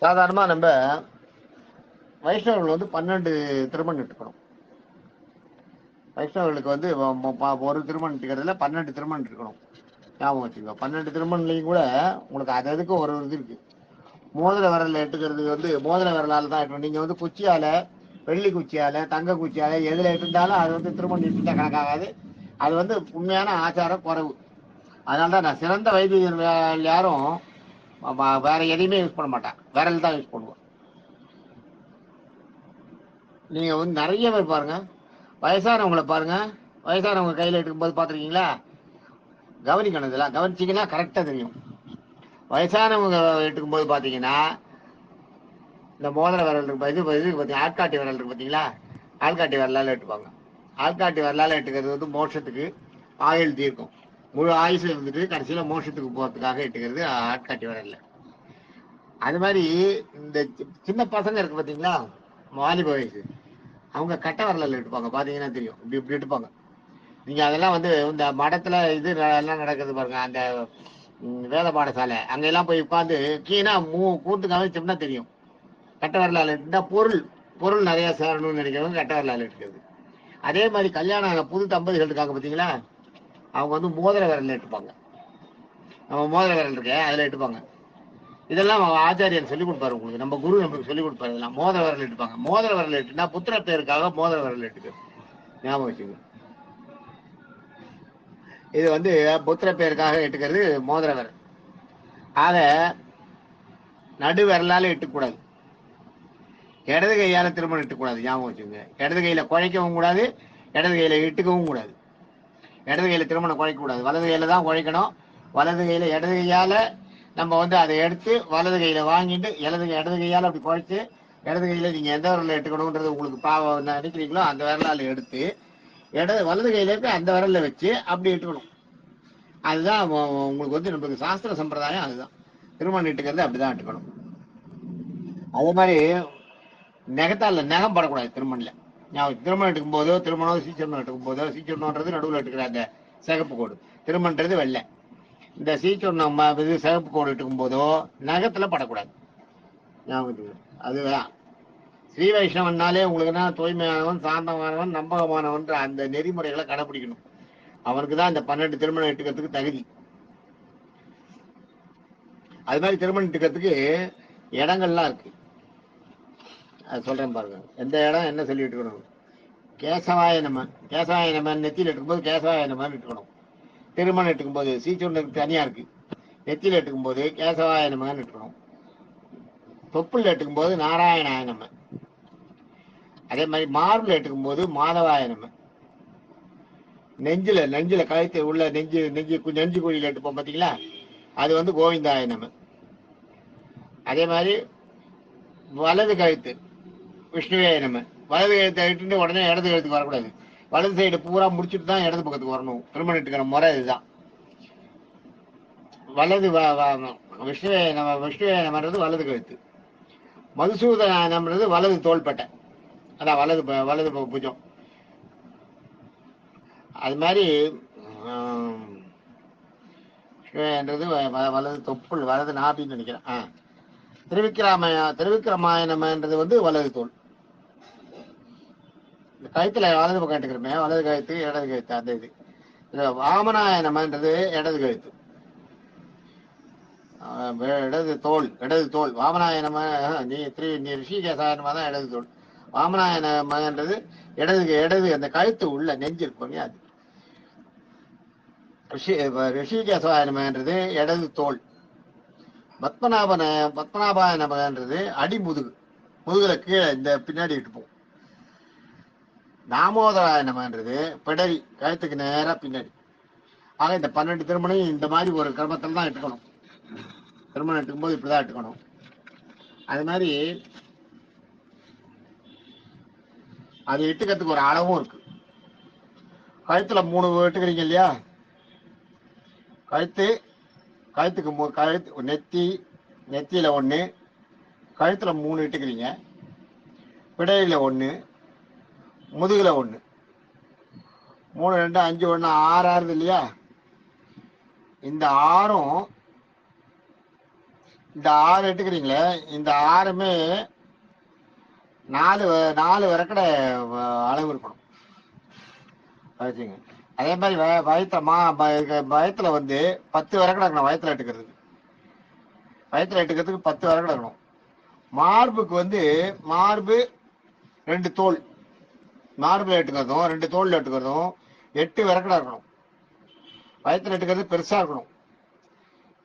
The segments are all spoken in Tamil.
சாதாரணமா நம்ம வைஷ்ணவர்கள் வந்து 12 திருமணம் இட்டுக்கணும். வைஷ்ணவர்களுக்கு வந்து ஒரு திருமணம் இட்டுக்கிறதுல 12 திருமணம் இருக்கணும். ஞாபகம் வச்சுக்கோ. 12 திருமணம்லையும் கூட உங்களுக்கு அதுக்கு ஒரு இது இருக்கு. மோதிர விரல்ல எட்டுக்கிறதுக்கு வந்து மோதிர விரலால தான் எட்டணும். நீங்க வந்து குச்சியால, வெள்ளி குச்சியால, தங்க குச்சியால எதுல எட்டுண்டாலும் அது வந்து திருமணம் இட்டுட்டா கணக்காகாது. அது வந்து உண்மையான ஆச்சார குறைவு. அதனால தான் நான் சிறந்த வைத்தியர் யாரும் வேற எதையுமே யூஸ் பண்ண மாட்டேன். விரல் தான் யூஸ் பண்ணுவோம். நீங்க வந்து நிறைய பேர் பாருங்க, வயசானவங்களை பாருங்க, வயசானவங்க கையில எடுக்கும்போது பாத்துருக்கீங்களா? கவனிக்கணும், இதெல்லாம் கவனிச்சீங்கன்னா கரெக்டா தெரியும். வயசானவங்க எடுக்கும் போது பாத்தீங்கன்னா இந்த மோதிர விரல் இருக்கு, இது பார்த்தீங்கன்னா ஆள்காட்டி விரல் இருக்கு பார்த்தீங்களா? ஆள்காட்டி விரலால எட்டுப்பாங்க. ஆள்காட்டி விரலால எட்டுக்கிறது வந்து மோட்சத்துக்கு ஆயுள் தீர்க்கும். முழு ஆயுசு இருந்துட்டு கடைசியில மோட்சத்துக்கு போறதுக்காக எட்டுக்கிறது ஆட்காட்டி விரல்ல. அது மாதிரி இந்த சின்ன பசங்க இருக்கு பார்த்தீங்களா, வாலிப வயசு, அவங்க கட்ட விரலால எட்டுப்பாங்க. பாத்தீங்கன்னா தெரியும், இப்படி இப்படி எடுப்பாங்க. நீங்க அதெல்லாம் வந்து இந்த மடத்துல இது எல்லாம் நடக்குது பாருங்க, அந்த வேத பாடசாலை அங்கெல்லாம் போய் உட்காந்து கீழே கூட்டு கவனிச்சோம்னா தெரியும். கட்ட வரலாறு இருந்தா பொருள் பொருள் நிறைய சேரணும்னு நினைக்கிறவங்க கட்ட வரலாறு எடுக்கிறது. அதே மாதிரி கல்யாணம் புது தம்பதிகள் இருக்காங்க பார்த்தீங்களா, அவங்க வந்து மோதிர விரல் எட்டுப்பாங்க. நம்ம மோதிர விரல் இருக்கு, அதில் எட்டுப்பாங்க. இதெல்லாம் ஆச்சாரியர் சொல்லிக் கொடுப்பாரு உங்களுக்கு, நம்ம குரு நம்மளுக்கு சொல்லிக் கொடுப்பாரு. இதெல்லாம் மோதிர விரல் எட்டுப்பாங்க. மோதிர விரல் எட்டுனா புத்திர பேருக்காக மோதிர விரல் எட்டுக்கு ஞாபகம் வச்சுங்க. இது வந்து புத்திர பேருக்காக எட்டுக்கிறது மோதிர விரல். ஆக நடு விரலால எட்டுக்கூடாது. இடது கையால திருமணம் இட்டுக்கூடாது, ஞாபகம் வச்சுங்க. இடது கையில குழைக்கவும் கூடாது, இடது கையில இட்டுக்கவும் கூடாது. இடது கையில திருமணம் குழைக்க கூடாது, வலது கையில தான் குழைக்கணும். வலது கையில இடது கையால நம்ம வந்து அதை எடுத்து வலது கையில வாங்கிட்டு இடது கையால அப்படி குழைச்சு இடது கையில நீங்க எந்த விரல எடுக்கணும்ன்றது உங்களுக்கு பாவம் நினைக்கிறீங்களோ அந்த விரலால எடுத்து வலது கையில இருக்க அந்த விரல்ல வச்சு அப்படி எடுக்கணும். அதுதான் உங்களுக்கு வந்து நம்மளுக்கு சாஸ்திர சம்பிரதாயம். அதுதான் திருமணம் இட்டுக்கிறது, அப்படிதான் எடுக்கணும். அதே மாதிரி நெகத்தால நெகம் படக்கூடாது திருமணில். திருமணம் எடுக்கும் போதோ திருமணம் சீக்கிரம் எடுக்கும் போதோ, சீக்கிரம்ன்றது நடுவில் எடுக்கிற அந்த சிகப்பு கோடு, திருமணன்றது வெள்ளை. இந்த சீக்கிரம் இது சிகப்பு கோடு எடுக்கும் போதோ நகத்துல படக்கூடாது. அதுதான் ஸ்ரீ வைஷ்ணவன்னாலே உங்களுக்கு என்ன, தூய்மையானவன், சாந்தமானவன், நம்பகமானவன் அந்த நெறிமுறைகளை கடைபிடிக்கணும். அவனுக்கு தான் இந்த 12 திருமணம் எடுக்கிறதுக்கு தகுதி. அது மாதிரி திருமணம் எடுக்கிறதுக்கு இடங்கள்லாம் இருக்கு, அது சொல்றேன் பாருங்க. எந்த இடம் என்ன சொல்லிட்டு இருக்கணும். கேசவாய நம்ம, கேசவாய நம்ம நெத்தியில் எடுக்கும்போது கேசவாய நம்ம இட்டுக்கணும். திருமணம் எடுக்கும் போது சீச்சொன்னுக்கு தனியா இருக்கு, நெத்தியில் எடுக்கும் போது கேசவாய நம்ம இட்டுக்கணும். தொப்புள் எடுக்கும் போது நாராயணாய நம்ம. அதே மாதிரி மார்பில் எடுக்கும் போது மாதவாய நம்ம. நெஞ்சில கழுத்து உள்ள நெஞ்சு குழியில் எடுப்போம் பார்த்தீங்களா, அது வந்து கோவிந்தாய நம்ம. அதே மாதிரி வலது கழுத்து விஷ்ணுவே நம்ம. வலது கழுத்தை இட்டு உடனே இடது கழுத்துக்கு வரக்கூடாது. வலது சைடு பூரா முடிச்சுட்டு தான் இடது பக்கத்துக்கு வரணும். திருமணம் எடுக்கிற முறை இதுதான். வலது விஷ்ணுவே நம்மன்றது வலது கழுத்து, மதுசூதனம்ன்றது வலது தோள்பட்டை, அதான் வலது புஜம். அது மாதிரி விஷ்ணுவேன்றது வலது தொப்புள், வலது நாபின்னு நினைக்கிறேன். திருவிக்கிரமாயணம்ன்றது வந்து வலது தோல். இந்த கழுத்துல வலது பக்கம் எடுக்கிறோமே, வலது கழுத்து இடது கழுத்து, அந்த இது. வாமனாயனம்ன்றது இடது கழுத்து, இடது தோல். வாமனாயனம நீ ரிஷிகேசாயனமா தான் இடது தோல். வாமனாயனமன்றது இடது அந்த கழுத்து உள்ள நெஞ்சு இருக்கும், அது ரிஷிகேசாயனமன்றது இடது தோல். பத்மநாபாயனமன்றது அடி முதுகு, முதுகுல கீழே இந்த பின்னாடி இட்டுப்போம். தாமோதராயனமன்றது பிடரி, கழுத்துக்கு நேரா பின்னாடி. ஆக இந்த 12 திருமணம் இந்த மாதிரி ஒரு கிரமத்தில் தான் எடுக்கணும். திருமணம் எடுக்கும் போது இப்படிதான் எடுக்கணும். அது மாதிரி அது இட்டுக்கிறதுக்கு ஒரு அளவும் இருக்கு. கழுத்துல 3 இட்டுக்கிறீங்க இல்லையா, கழுத்துக்கு கழுத்து நெத்தியில 1, கழுத்துல 3 இட்டுக்கிறீங்க, பிடையில 1, முதுகுல 1, 3 2 5 1 6 ஆறுது இல்லையா. இந்த 6ம் இந்த 6 எடுத்துக்கிறீங்களே, இந்த 6மே 4 விறக்கடை அளவு இருக்கணும் வச்சுங்க. அதே மாதிரி வயத்துல வந்து 10 விறக்கடை இருக்கணும். வயத்துல எட்டுக்கிறதுக்கு 10 விறக்கடை இருக்கணும். மார்புக்கு வந்து மார்பு 2 தோல், மார்புல எட்டுக்கிறதும் 2 தோல்ல எட்டுக்கிறதும் 8 விறக்கடை இருக்கணும். வயத்துல எட்டுக்கிறது பெருசா இருக்கணும்.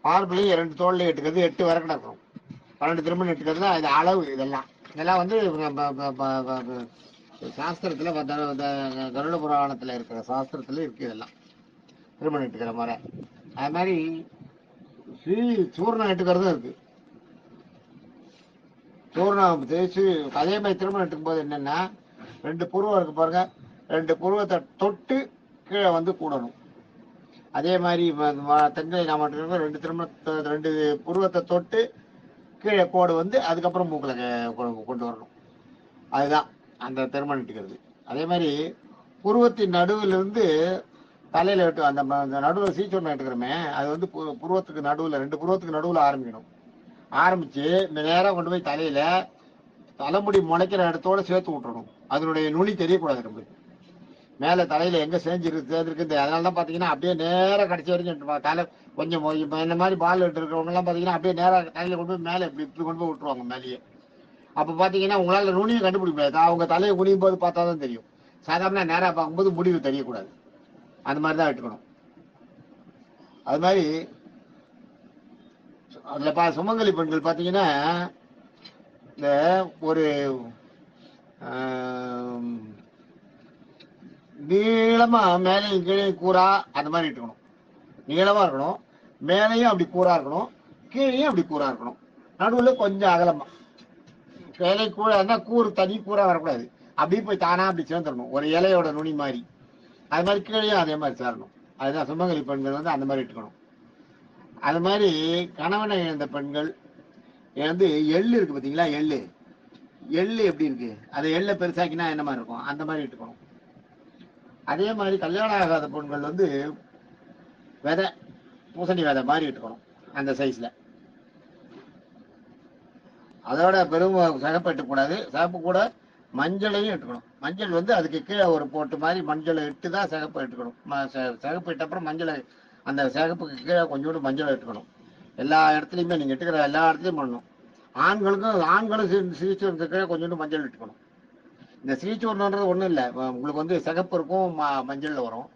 மார்புலையும் 2 தோல்ல எட்டுக்கிறது 8 விறக்கடை இருக்கணும். 12 திருமணம் எட்டுக்கிறது இது அளவு. இதெல்லாம் வந்து சாஸ்திரத்துல கருட புராணத்துல இருக்கிற சாஸ்திரத்துல இருக்கு. இதெல்லாம் திருமணம் எட்டுக்கிற முறை. அது மாதிரி சூர்ணம் எட்டுக்கிறதும் இருக்கு. சூர்ணம் தேய்ச்சி அதே மாதிரி திருமணம் எட்டுக்கும் போது என்னன்னா 2 புருவம் இருக்கு பாருங்க, 2 புருவத்தை தொட்டு கீழே வந்து கூடணும். அதே மாதிரி தென்கை நாம 2 புருவத்தை தொட்டு கீழே கோடு வந்து அதுக்கப்புறம் மூக்கில் கொண்டு வரணும். அதுதான் அந்த திருமணம் எட்டுக்கிறது. அதே மாதிரி புருவத்தின் நடுவிலிருந்து தலையில எட்டு அந்த நடுவில் சீச்சொன்ன எடுக்கிறோமே, அது வந்து புருவத்துக்கு நடுவில் 2 புருவத்துக்கு நடுவில் ஆரம்பிக்கணும். ஆரம்பிச்சு நேராக கொண்டு போய் தலையில தலைமுடி முளைக்கிற இடத்தோட சேர்த்து விட்டுறணும். அதனுடைய நுனி தெரியக்கூடாது நம்மளுக்கு. மேல தலையில எங்க சேர்ந்துருக்கு. அதனாலதான் பாத்தீங்கன்னா அப்படியே நேரம் கடைசி வரைக்கும் தலை கொஞ்சம் இந்த மாதிரி பால் இருக்கிறவங்க எல்லாம் பாத்தீங்கன்னா அப்படியே நேரம் தலையில கொண்டு போய் மேல இப்படி கொண்டு போய் விட்டுருவாங்க மேலேயே. அப்ப பாத்தீங்கன்னா உங்களால நுனியை கண்டுபிடிக்க முடியாது. அவங்க தலையை குனியும் போது பார்த்தாதான் தெரியும். சாதாரண நேரம் பார்க்கும்போது முடிவு தெரியக்கூடாது. அந்த மாதிரிதான் எடுக்கணும். அது மாதிரி அதுல சுமங்கலி பெண்கள் பாத்தீங்கன்னா இந்த ஒரு நீளமா மேலையும் கீழே கூரா அந்த மாதிரி இட்டுக்கணும். நீளமா இருக்கணும், மேலையும் அப்படி கூரா இருக்கணும், கீழையும் அப்படி கூரா இருக்கணும். நடுவுல கொஞ்சம் அகலமா மேலே கூழ இருந்தா கூறு தனி கூரா வரக்கூடாது. அப்படியே போய் தானா அப்படி சேர்ந்துடணும், ஒரு இலையோட நுனி மாதிரி. அது மாதிரி கீழையும் அதே மாதிரி சேரணும். அதுதான் சுமங்கலி பெண்கள் வந்து அந்த மாதிரி இட்டுக்கணும். அது மாதிரி கணவனை இழந்த பெண்கள் வந்து எள்ளு இருக்கு பாத்தீங்களா, எள்ளு எப்படி இருக்கு, அதை எள்ள பெருசாக்கினா என்ன மாதிரி இருக்கும், அந்த மாதிரி இட்டுக்கணும். அதே மாதிரி கல்யாணம் ஆகாத பெண்கள் வந்து விதை பூசணி விதை மாதிரி இட்டுக்கணும் அந்த சைஸ்ல. அதோட பெரும் சிகப்பு இட்டக்கூடாது. சிகப்பு கூட மஞ்சளையும் இட்டுக்கணும். மஞ்சள் வந்து அதுக்கு கீழே ஒரு போட்டு மாதிரி மஞ்சளை இட்டு தான் சிகப்பு இட்டுக்கணும். சிகப்பு இட்ட அப்புறம் மஞ்சளை அந்த சிகப்புக்கு கீழே கொஞ்சோண்டு மஞ்சளை இட்டுக்கணும். எல்லா இடத்துலையுமே நீங்க இட்டுக்கிற எல்லா இடத்துலையும் பண்ணணும். ஆண்களும் ஸ்ரீசூர்ணத்துக்கு கீழே கொஞ்சோண்டு மஞ்சள் இட்டுக்கணும். இந்த ஸ்ரீசூர்ணன்றது ஒன்றும் இல்லை, உங்களுக்கு வந்து சிகப்பு இருக்கும், மஞ்சள்ல வரும்.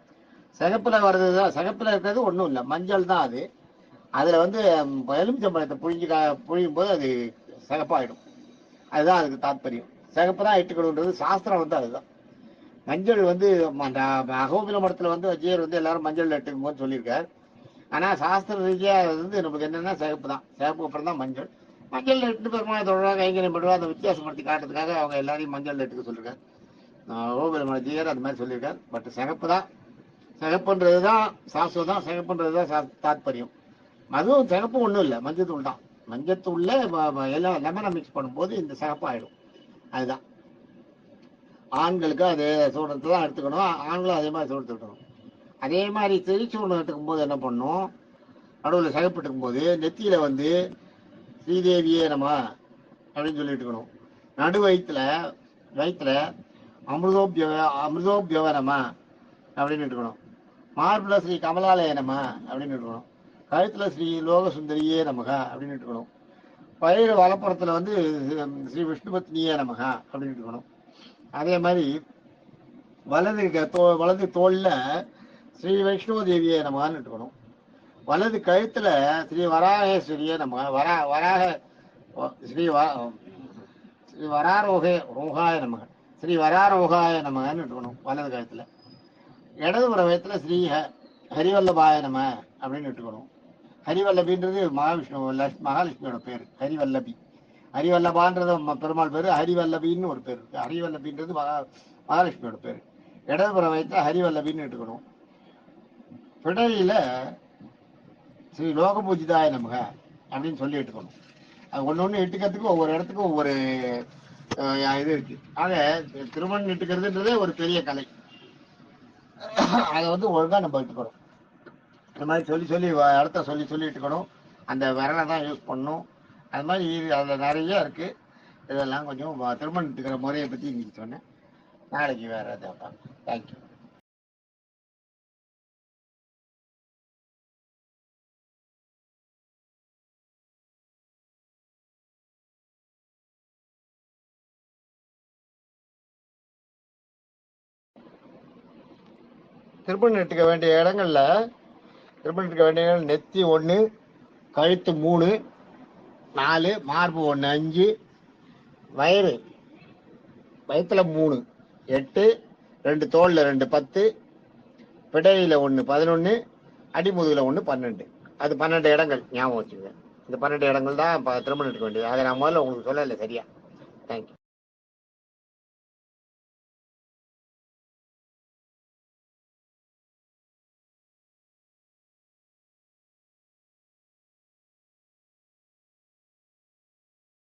சிகப்புல வர்றது தான், சிகப்புல இருக்கிறது ஒன்றும் இல்லை, மஞ்சள் தான் அது. அதுல வந்து எலுமிச்சம்பழத்தை புழியும் போது அது சிகப்பாயிடும். அதுதான் அதுக்கு தாற்பயம். சிகப்பு தான் இட்டுக்கணுன்றது சாஸ்திரம் வந்து அதுதான். மஞ்சள் வந்து அகோபில மடத்துல வந்து வஜ்ஜியர் வந்து எல்லாரும் மஞ்சள் இட்டுக்கும் போது சொல்லியிருக்காரு. ஆனா சாஸ்திர ரீதியா வந்து நமக்கு என்னன்னா சிகப்பு தான். சிகப்பு அப்புறம் தான் மஞ்சள். மஞ்சள் இட்டு பெருமாள் தொடர்பாக கைங்கரியம் பண்ணுவா, அந்த வித்தியாசப்படுத்தி காட்டுறதுக்காக அவங்க எல்லாரையும் மஞ்சள் இட்டுக்க சொல்லியிருக்காரு. அகோபில மடஜியர் அந்த மாதிரி சொல்லியிருக்காரு. பட் சிகப்பு தான், சிகப்புன்றதுதான் சாஸ்திரம் தான், சிகப்புன்றதுதான் தாற்பயம். அதுவும் சிகப்பு ஒன்றும் இல்லை, மஞ்சத்தூள் தான். மஞ்சத்தூள்ல எல்லாம் லெமனை மிக்ஸ் பண்ணும்போது இந்த சிகப்பு ஆயிடும். அதுதான் ஆண்களுக்கு அதே சூடத்தை தான் எடுத்துக்கணும், ஆண்களும் அதே மாதிரி சூடத்தை எடுத்துக்கணும். அதே மாதிரி திருச்சூர்ணம் எடுத்துக்கும் போது என்ன பண்ணும், நடுவில் சிகப்பு எடுக்கும் போது நெத்தியில வந்து ஸ்ரீதேவியே நம்ம அப்படின்னு சொல்லி எடுக்கணும். நடு வயிற்றுல அமிர்தோபியவ நம்ம அப்படின்னு எடுக்கணும். மார்புல ஸ்ரீ கமலாலய நம அப்படின்னு இருக்கணும். கழுத்துல ஸ்ரீ லோகசுந்தரியே நமக அப்படின்னு இருக்கணும். பயிர் வலப்புறத்துல வந்து ஸ்ரீ விஷ்ணுபத்னியே நமக அப்படின்னு இருக்கணும். அதே மாதிரி வலது தோல்ல ஸ்ரீ வைஷ்ணவ தேவியே நமகான்னு இருக்கணும். வலது கழுத்துல ஸ்ரீ வராகேஸ்வரியே நமக ஸ்ரீ வராரோகாய நமக ஸ்ரீ வராரோகாய நமகன்னு இருக்கணும் வலது கழுத்துல. இடதுபுற வயத்துல ஸ்ரீ ஹரிவல்லபாய நம அப்படின்னு இட்டுக்கணும். ஹரிவல்லபின்றது மகாலட்சுமியோட பேரு, ஹரிவல்லபான்றது பெருமாள் பேரு, ஹரிவல்லபின்னு ஒரு பேர் இருக்கு. ஹரிவல்லபின்றது மகாலட்சுமியோட பேரு. இடதுபுற வயத்துல ஹரிவல்லபின்னு இட்டுக்கணும். பிடரியில ஸ்ரீ லோகபூஜிதாய நமக அப்படின்னு சொல்லி இட்டுக்கணும். அது ஒண்ணு இட்டுக்கிறதுக்கு ஒவ்வொரு இடத்துக்கும் ஒவ்வொரு இது இருக்கு. ஆக திருமணம் இட்டுக்கிறதுன்றதே ஒரு பெரிய கலை. அதை வந்து ஒழுங்கா நம்ம இட்டுக்கணும். இந்த மாதிரி சொல்லி இடத்த சொல்லி இட்டுக்கணும். அந்த விரலை தான் யூஸ் பண்ணணும். அது மாதிரி அதில் நிறைய இருக்கு. இதெல்லாம் கொஞ்சம் திருமணத்துக்கிற முறையை பற்றி இன்னைக்கு சொன்னேன். நாளைக்கு வேற எதாவது. தேங்க்யூ. திருமணம் எடுத்துக்க வேண்டிய இடங்கள்ல நெத்தி 1, கழுத்து 3, 4, மார்பு 1, 5, வயிற்றுல 3, 8, 2 தோல்ல 2, 10, பிடையில 1, 11, அடிமுதுகுல 1, 12. அது 12 இடங்கள் ஞாபகம் வச்சுக்கோங்க. இந்த 12 இடங்கள் தான் திருமணம் எடுக்க வேண்டியது. அதை நான் முதல்ல உங்களுக்கு சொல்லலை சரியா. தேங்க்யூ.